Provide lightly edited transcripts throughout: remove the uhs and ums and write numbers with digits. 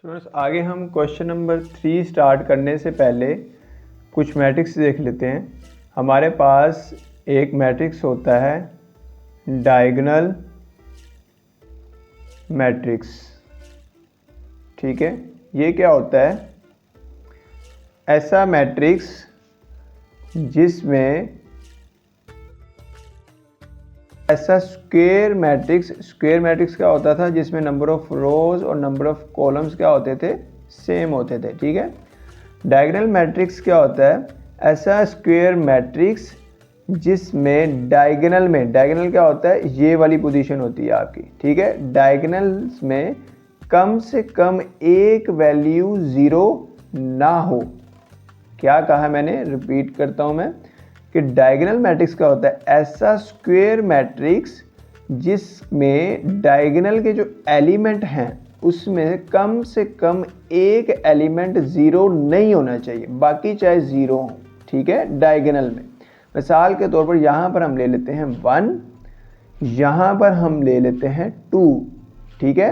Students आगे हम question number 3 start करने से पहले कुछ मैट्रिक्स देख लेते हैं। हमारे पास एक मैट्रिक्स होता है डायगोनल मैट्रिक्स। ठीक है, ये क्या होता है? ऐसा मैट्रिक्स जिसमें ऐसा स्क्वायर मैट्रिक्स क्या होता था जिसमें नंबर ऑफ रोज और नंबर ऑफ कॉलम्स क्या होते थे? सेम होते थे। ठीक है, डायगोनल मैट्रिक्स क्या होता है? ऐसा स्क्वायर मैट्रिक्स जिसमें डायगोनल क्या होता है? ये वाली पोजीशन होती है आपकी। ठीक है, डायगोनल्स में कम से कम एक वैल्यू ज़ीरो ना हो। क्या कहा मैंने? रिपीट करता हूं मैं कि डायगोनल मैट्रिक्स क्या होता है? ऐसा स्क्वायर मैट्रिक्स जिसमें डायगोनल के जो एलिमेंट हैं उसमें कम से कम एक एलिमेंट ज़ीरो नहीं होना चाहिए, बाकी चाहे ज़ीरो हो। ठीक है, डायगोनल में मिसाल के तौर पर यहाँ पर हम ले लेते हैं 1, यहाँ पर हम ले लेते हैं 2। ठीक है,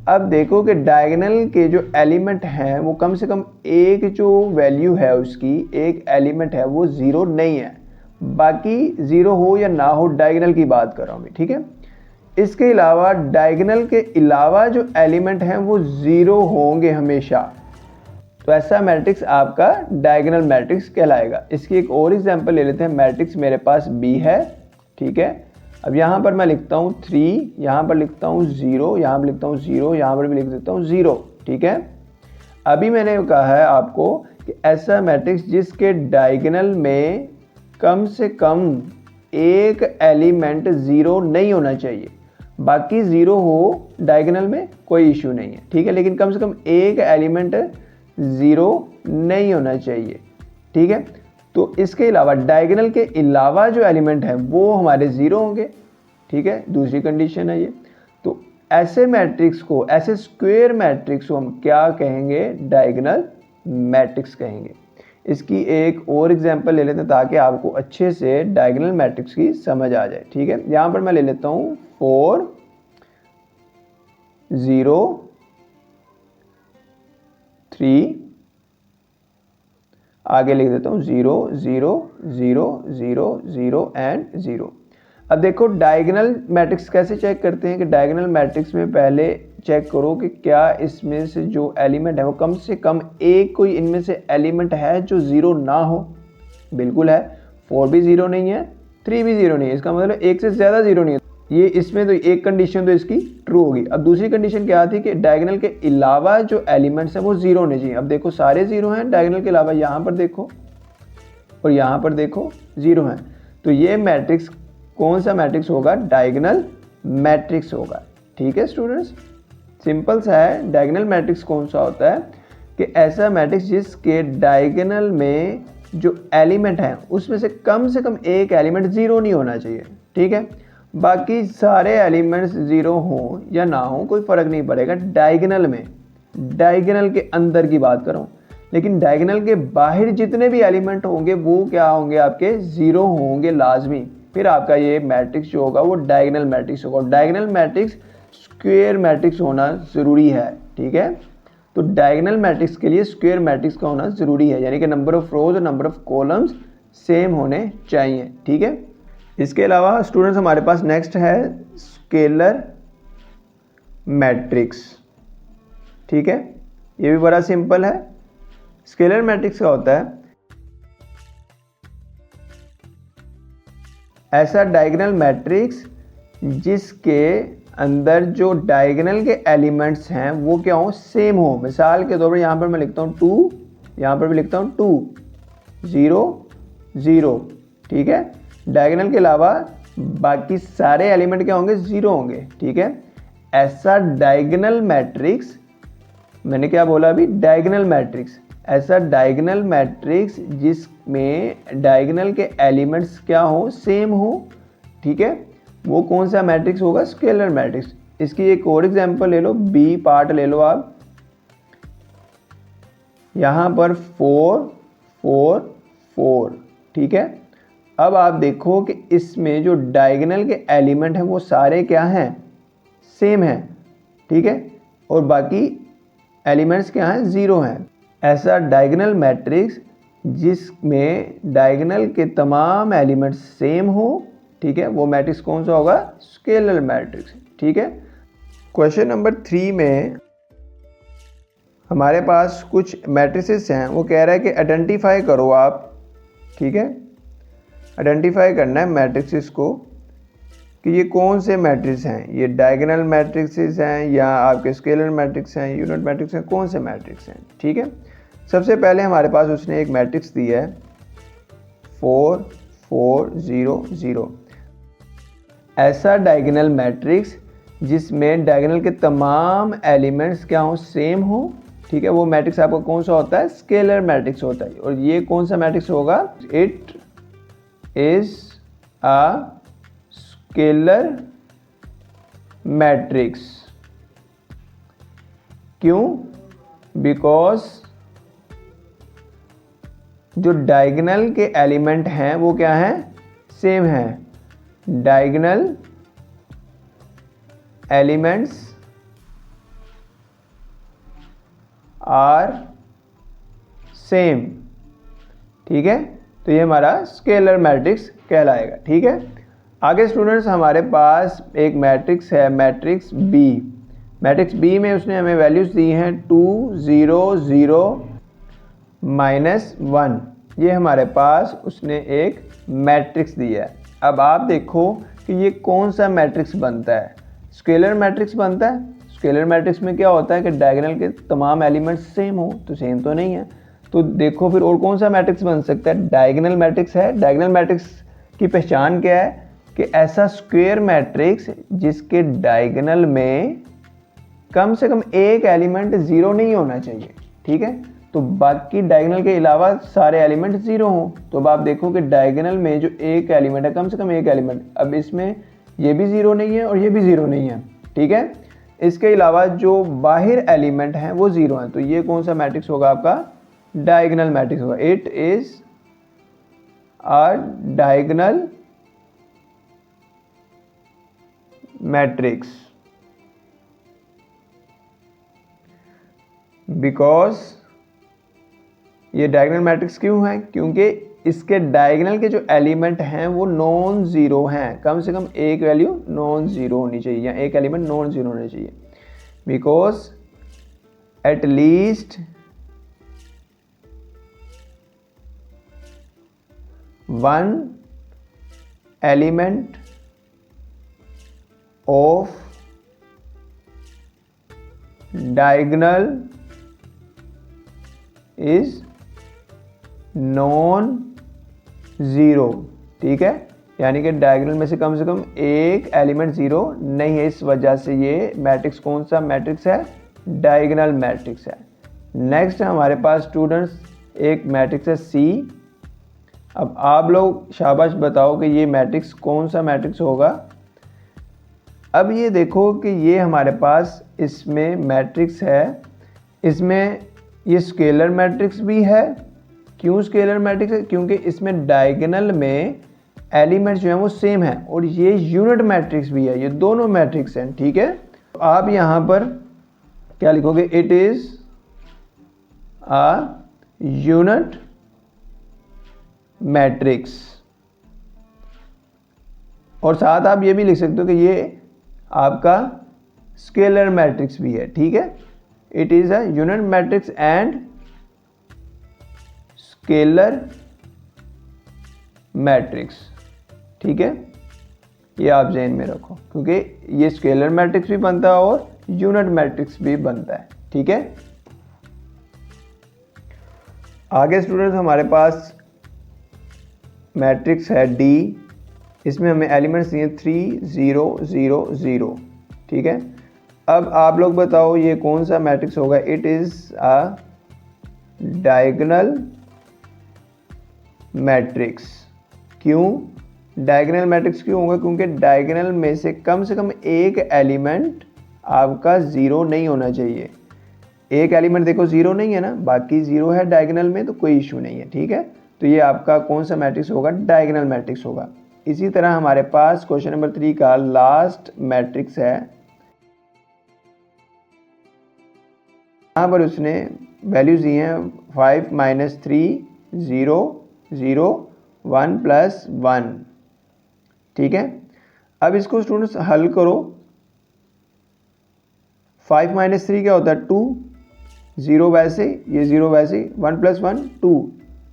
अब देखो कि डायगोनल के जो एलिमेंट हैं वो कम से कम एक जो वैल्यू है उसकी, एक एलिमेंट है वो ज़ीरो नहीं है, बाकी ज़ीरो हो या ना हो, डायगोनल की बात कर रहा हूँ मैं। ठीक है, इसके अलावा डायगोनल के अलावा जो एलिमेंट हैं वो ज़ीरो होंगे हमेशा। तो ऐसा मैट्रिक्स आपका डायगोनल मैट्रिक्स कहलाएगा। इसकी एक और एग्जांपल ले लेते हैं। मैट्रिक्स मेरे पास बी है। ठीक है, अब यहाँ पर मैं लिखता हूँ 3, यहाँ पर लिखता हूँ 0, यहाँ पर लिखता हूँ 0, यहाँ पर भी लिख देता हूँ 0। ठीक है, अभी मैंने कहा है आपको कि ऐसा मैट्रिक्स जिसके डायगोनल में कम से कम एक एलिमेंट ज़ीरो नहीं होना चाहिए, बाकी ज़ीरो हो डायगोनल में कोई इशू नहीं है। ठीक है, लेकिन कम से कम एक एलिमेंट ज़ीरो नहीं होना चाहिए। ठीक है, तो इसके अलावा डायगोनल के अलावा जो एलिमेंट है वो हमारे ज़ीरो होंगे। ठीक है, दूसरी कंडीशन है ये। तो ऐसे मैट्रिक्स को, ऐसे स्क्वायर मैट्रिक्स को हम क्या कहेंगे? डायगोनल मैट्रिक्स कहेंगे। इसकी एक और एग्जांपल ले लेते हैं ताकि आपको अच्छे से डायगोनल मैट्रिक्स की समझ आ जाए। ठीक है, यहाँ पर मैं ले लेता हूँ 4 0 3, आगे लिख देता हूँ 0 0 0 0 0 एंड 0। अब देखो डायगोनल मैट्रिक्स कैसे चेक करते हैं कि डायगोनल मैट्रिक्स में पहले चेक करो कि क्या इसमें से जो एलिमेंट है वो कम से कम एक कोई इनमें से एलिमेंट है जो ज़ीरो ना हो। बिल्कुल है, 4 भी ज़ीरो नहीं है, 3 भी ज़ीरो नहीं है, इसका मतलब एक से ज़्यादा ज़ीरो नहीं है। ये इसमें तो एक कंडीशन तो इसकी ट्रू होगी। अब दूसरी कंडीशन क्या थी कि डायगोनल के अलावा जो एलिमेंट्स हैं वो ज़ीरो होने चाहिए। अब देखो सारे ज़ीरो हैं डायगोनल के अलावा, यहाँ पर देखो और यहाँ पर देखो ज़ीरो हैं। तो ये मैट्रिक्स कौन सा मैट्रिक्स होगा? डायगोनल मैट्रिक्स होगा। ठीक है स्टूडेंट्स, सिंपल सा है। डायगोनल मैट्रिक्स कौन सा होता है कि ऐसा मैट्रिक्स जिसके डायगोनल में जो एलिमेंट हैं उसमें से कम एक एलिमेंट ज़ीरो नहीं होना चाहिए। ठीक है, बाकी सारे एलिमेंट्स ज़ीरो हों या ना हो कोई फ़र्क नहीं पड़ेगा डायगोनल में, डायगोनल के अंदर की बात कर रहा हूँ। लेकिन डायगोनल के बाहर जितने भी एलिमेंट होंगे वो क्या होंगे? आपके ज़ीरो होंगे लाजमी। फिर आपका ये मैट्रिक्स जो होगा वो डायगोनल मैट्रिक्स होगा। डायगोनल मैट्रिक्स स्क्वायर मैट्रिक्स होना ज़रूरी है। ठीक है, तो डायगोनल मैट्रिक्स के लिए स्क्वायर मैट्रिक्स का होना ज़रूरी है, यानी कि नंबर ऑफ रोज और नंबर ऑफ कॉलम्स सेम होने चाहिए। ठीक है, इसके अलावा स्टूडेंट्स हमारे पास नेक्स्ट है स्केलर मैट्रिक्स। ठीक है, ये भी बड़ा सिंपल है। स्केलर मैट्रिक्स क्या होता है? ऐसा डायगोनल मैट्रिक्स जिसके अंदर जो डायगोनल के एलिमेंट्स हैं वो क्या हो? सेम हो। मिसाल के तौर पर यहाँ पर मैं लिखता हूँ 2, यहाँ पर भी लिखता हूँ 2 0 0। ठीक है, डायगोनल के अलावा बाकी सारे एलिमेंट क्या होंगे? ज़ीरो होंगे। ठीक है, ऐसा डायगोनल मैट्रिक्स, मैंने क्या बोला अभी? Diagonal matrix. ऐसा डायगोनल मैट्रिक्स जिसमें डायगोनल के एलिमेंट्स क्या हो? सेम हो। ठीक है, वो कौन सा मैट्रिक्स होगा? Scalar matrix. इसकी एक और एग्जांपल ले लो, बी पार्ट ले लो आप। यहाँ पर 4 4 4। ठीक है, अब आप देखो कि इसमें जो डायगोनल के एलिमेंट हैं वो सारे क्या हैं? सेम हैं। ठीक है, और बाकी एलिमेंट्स क्या हैं, 0 हैं। ऐसा डायगोनल मैट्रिक्स जिसमें डायगोनल के तमाम एलिमेंट्स सेम हो, ठीक है, वो मैट्रिक्स कौन सा होगा, स्केलर मैट्रिक्स, ठीक है। क्वेश्चन नंबर 3 में हमारे पास कुछ मैट्रिसेस हैं, वो कह रहा है कि आइडेंटिफाई करो आप, ठीक है, आइडेंटिफाई करना है मैट्रिक्सेस को कि ये कौन से मैट्रिक्स हैं, ये डायगोनल मैट्रिक्सेस हैं या आपके स्केलर मैट्रिक्स हैं, यूनिट मैट्रिक्स हैं, कौन से मैट्रिक्स हैं, ठीक है। सबसे पहले हमारे पास उसने एक मैट्रिक्स दिया है 4 4 0 0। ऐसा डायगोनल मैट्रिक्स जिसमें डायगोनल के तमाम एलिमेंट्स क्या हो, सेम हो, ठीक है, वो मैट्रिक्स आपका कौन सा होता है, स्केलर मैट्रिक्स होता है। और ये कौन सा मैट्रिक्स होगा, it is a scalar matrix. क्यों, बिकॉज जो डायगोनल के एलिमेंट हैं वो क्या हैं, सेम हैं। डायगोनल एलिमेंट्स आर सेम, ठीक है, तो ये हमारा स्केलर मैट्रिक्स कहलाएगा, ठीक है। आगे स्टूडेंट्स हमारे पास एक मैट्रिक्स है, मैट्रिक्स बी। मैट्रिक्स बी में उसने हमें वैल्यूज दी हैं 2 0 0 -1। ये हमारे पास उसने एक मैट्रिक्स दिया है। अब आप देखो कि ये कौन सा मैट्रिक्स बनता है, स्केलर मैट्रिक्स बनता है। स्केलर मैट्रिक्स में क्या होता है कि डायगोनल के तमाम एलिमेंट्स सेम हो, तो सेम तो नहीं है, तो देखो फिर और कौन सा मैट्रिक्स बन सकता है, डायगोनल मैट्रिक्स है। डायगोनल मैट्रिक्स की पहचान क्या है कि ऐसा स्क्वायर मैट्रिक्स जिसके डायगोनल में कम से कम एक एलिमेंट 0 नहीं होना चाहिए, ठीक है, तो बाकी डायगोनल के अलावा सारे एलिमेंट 0 हों। तो अब आप देखो कि डायगोनल में जो एक एलिमेंट है, कम से कम एक एलिमेंट, अब इसमें ये भी 0 नहीं है और ये भी 0 नहीं है, ठीक है। इसके अलावा जो बाहर एलिमेंट हैं वो 0 हैं, तो ये कौन सा मैट्रिक्स होगा, आपका डायगोनल मैट्रिक्स होगा। It is a diagonal matrix because ये डायगोनल मैट्रिक्स क्यों है, क्योंकि इसके डायगोनल के जो एलिमेंट हैं वो नॉन ज़ीरो हैं, कम से कम एक वैल्यू नॉन ज़ीरो होनी चाहिए या एक एलिमेंट नॉन ज़ीरो होना चाहिए। Because at least one element of diagonal is non zero, ठीक है, यानी कि डायगोनल में से कम एक एलिमेंट 0 नहीं है। इस वजह से ये मैट्रिक्स कौन सा मैट्रिक्स है, डायगोनल मैट्रिक्स है। नेक्स्ट हमारे पास स्टूडेंट्स एक मैट्रिक्स है C। अब आप लोग शाबाश बताओ कि ये मैट्रिक्स कौन सा मैट्रिक्स होगा। अब ये देखो कि ये हमारे पास इसमें मैट्रिक्स है, इसमें ये स्केलर मैट्रिक्स भी है। क्यों स्केलर मैट्रिक्स है, क्योंकि इसमें डायगोनल में एलिमेंट्स जो हैं वो सेम हैं, और ये यूनिट मैट्रिक्स भी है, ये दोनों मैट्रिक्स हैं, ठीक है। तो आप यहाँ पर क्या लिखोगे, it is a unit matrix, और साथ आप ये भी लिख सकते हो कि ये आपका स्केलर मैट्रिक्स भी है, ठीक है। It is a unit matrix and scalar matrix, ठीक है, ये आप ज़हन में रखो, क्योंकि ये स्केलर मैट्रिक्स भी बनता है और यूनिट मैट्रिक्स भी बनता है, ठीक है। आगे स्टूडेंट्स हमारे पास मैट्रिक्स है D। इसमें हमें एलिमेंट्स दिए 3 0 0 0, ठीक है। अब आप लोग बताओ ये कौन सा मैट्रिक्स होगा। It is a diagonal matrix. क्यों डायगोनल मैट्रिक्स क्यों होगा, क्योंकि डायगोनल में से कम एक एलिमेंट आपका 0 नहीं होना चाहिए। एक एलिमेंट देखो 0 नहीं है ना, बाकी 0 है डायगोनल में, तो कोई इशू नहीं है, ठीक है। तो ये आपका कौन सा मैट्रिक्स होगा, डायगोनल मैट्रिक्स होगा। इसी तरह हमारे पास क्वेश्चन नंबर 3 का लास्ट मैट्रिक्स है यहाँ पर उसने वैल्यूज दी हैं 5 - 3 0 0 1 + 1, ठीक है। अब इसको स्टूडेंट्स हल करो। 5 - 3 क्या होता है 2, 0 वैसे, ये 0 वैसे, 1 + 1 2।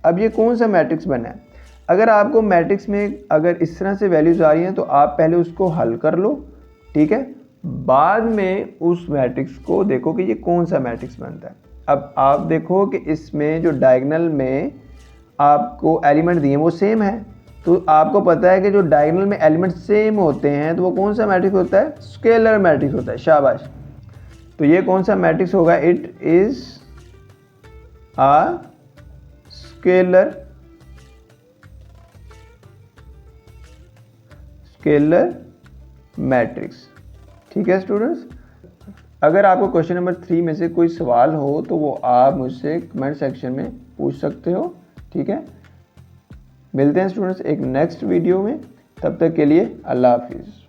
अब ये कौन सा मैट्रिक्स बना है? अगर आपको मैट्रिक्स में अगर इस तरह से वैल्यूज आ रही हैं तो आप पहले उसको हल कर लो, ठीक है, बाद में उस मैट्रिक्स को देखो कि ये कौन सा मैट्रिक्स बनता है। अब आप देखो कि इसमें जो डायगोनल में आपको एलिमेंट दिए वो सेम है, तो आपको पता है कि जो डायगोनल में एलिमेंट सेम होते हैं तो वो कौन सा मैट्रिक्स होता है? स्केलर मैट्रिक्स होता है। शाबाश। तो ये कौन सा मैट्रिक्स होगा? It is a scalar matrix, ठीक है स्टूडेंट्स। अगर आपको क्वेश्चन नंबर 3 में से कोई सवाल हो तो वो आप मुझसे कमेंट सेक्शन में पूछ सकते हो, ठीक है। मिलते हैं स्टूडेंट्स एक नेक्स्ट वीडियो में, तब तक के लिए अल्लाह हाफिज़।